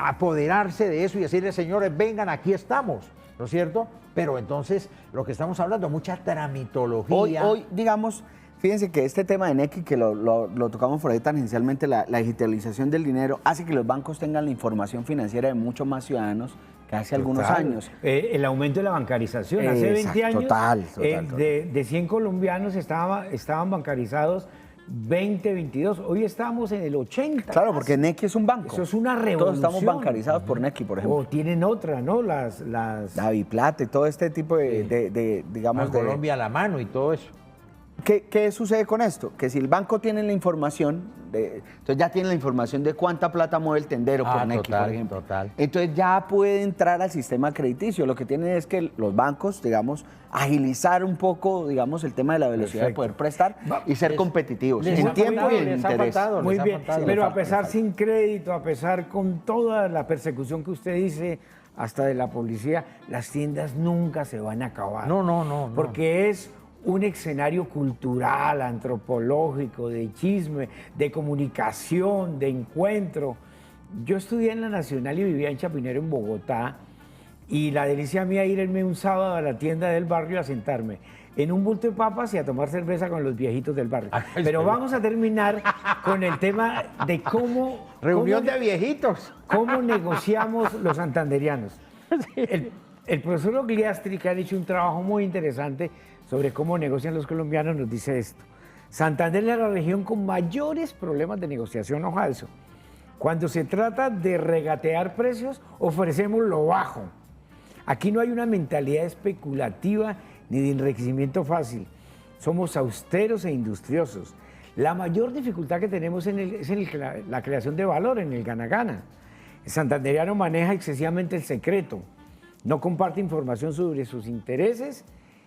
apoderarse de eso y decirle, señores, vengan, aquí estamos, ¿no es cierto? Pero entonces, lo que estamos hablando, mucha tramitología. Hoy digamos, fíjense que este tema de Nequi, que lo tocamos por ahí tangencialmente, la digitalización del dinero, hace que los bancos tengan la información financiera de muchos más ciudadanos que hace algunos años. El aumento de la bancarización. Hace 20 años, total. de 100 colombianos estaban bancarizados 20, 22. Hoy estamos en el 80. Claro, porque Nequi es un banco. Eso es una revolución. Todos estamos bancarizados por Nequi, por ejemplo. O tienen otra, ¿no? La Daviplata y todo este tipo digamos, de Colombia a la mano y todo eso. ¿Qué sucede con esto? Que si el banco tiene la información, entonces ya tiene la información de cuánta plata mueve el tendero por Nequi, por ejemplo. Total. Entonces ya puede entrar al sistema crediticio. Lo que tienen es que los bancos, digamos, agilizar un poco, digamos, el tema de la velocidad de poder prestar y ser competitivos en tiempo y en interés. Muy bien, pero a pesar sin crédito, a pesar con toda la persecución que usted dice, hasta de la policía, las tiendas nunca se van a acabar. No. Porque es un escenario cultural, antropológico, de chisme, de comunicación, de encuentro. Yo estudié en la Nacional y vivía en Chapinero, en Bogotá, y la delicia mía irme un sábado a la tienda del barrio a sentarme en un bulto de papas y a tomar cerveza con los viejitos del barrio. Pero vamos a terminar con el tema de cómo... Reunión de viejitos. ¿Cómo negociamos los santanderianos? El profesor Ogliastri, que ha hecho un trabajo muy interesante sobre cómo negocian los colombianos, nos dice esto. Santander es la región con mayores problemas de negociación o falso. Cuando se trata de regatear precios, ofrecemos lo bajo. Aquí no hay una mentalidad especulativa ni de enriquecimiento fácil. Somos austeros e industriosos. La mayor dificultad que tenemos es la creación de valor en el gana-gana. El santanderiano maneja excesivamente el secreto. No comparte información sobre sus intereses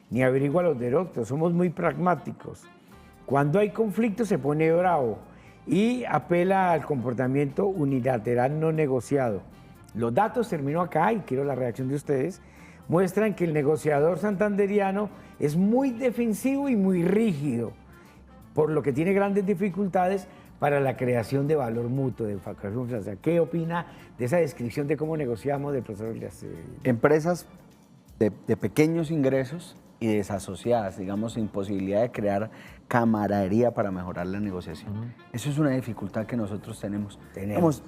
ni averigua los derechos. Somos muy pragmáticos. Cuando hay conflicto se pone bravo y apela al comportamiento unilateral no negociado. Los datos, termino acá y quiero la reacción de ustedes, muestran que el negociador santanderiano es muy defensivo y muy rígido, por lo que tiene grandes dificultades para la creación de valor mutuo, de facturación. ¿Qué opina de esa descripción de cómo negociamos del profesor Ogliastri? Empresas de pequeños ingresos y desasociadas, digamos, sin posibilidad de crear camaradería para mejorar la negociación. Eso es una dificultad que nosotros tenemos. Digamos,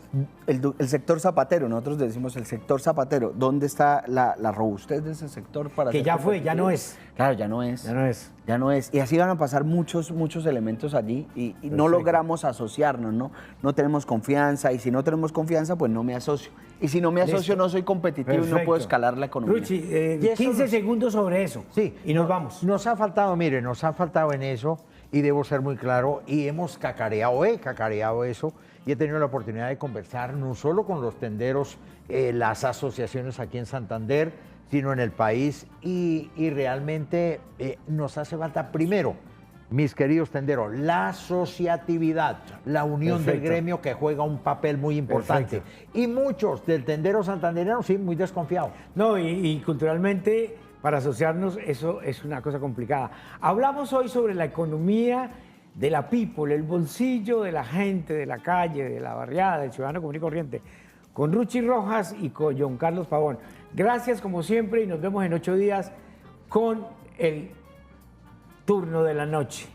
el sector zapatero, nosotros decimos el sector zapatero, ¿dónde está la robustez de ese sector? Para que ya fue, ya no es. Claro, ya no es. Ya no es. Ya no es. Y así van a pasar muchos elementos allí y no logramos asociarnos, ¿no? No tenemos confianza y si no tenemos confianza, pues no me asocio. Y si no me asocio, no soy competitivo y no puedo escalar la economía. Ruchi, 15 segundos sobre eso. Sí. Y nos vamos. Nos ha faltado, mire, nos ha faltado en eso y debo ser muy claro y hemos cacareado eso y he tenido la oportunidad de conversar no solo con los tenderos, las asociaciones aquí en Santander, sino en el país y realmente nos hace falta primero, mis queridos tenderos, la asociatividad, la unión del gremio que juega un papel muy importante. Y muchos del tendero santanderiano, sí, muy desconfiados. No, y culturalmente, para asociarnos, eso es una cosa complicada. Hablamos hoy sobre la economía de la people, el bolsillo de la gente, de la calle, de la barriada, del ciudadano común y corriente, con Ruchi Rojas y con John Carlos Pavón. Gracias como siempre y nos vemos en 8 días con el turno de la noche.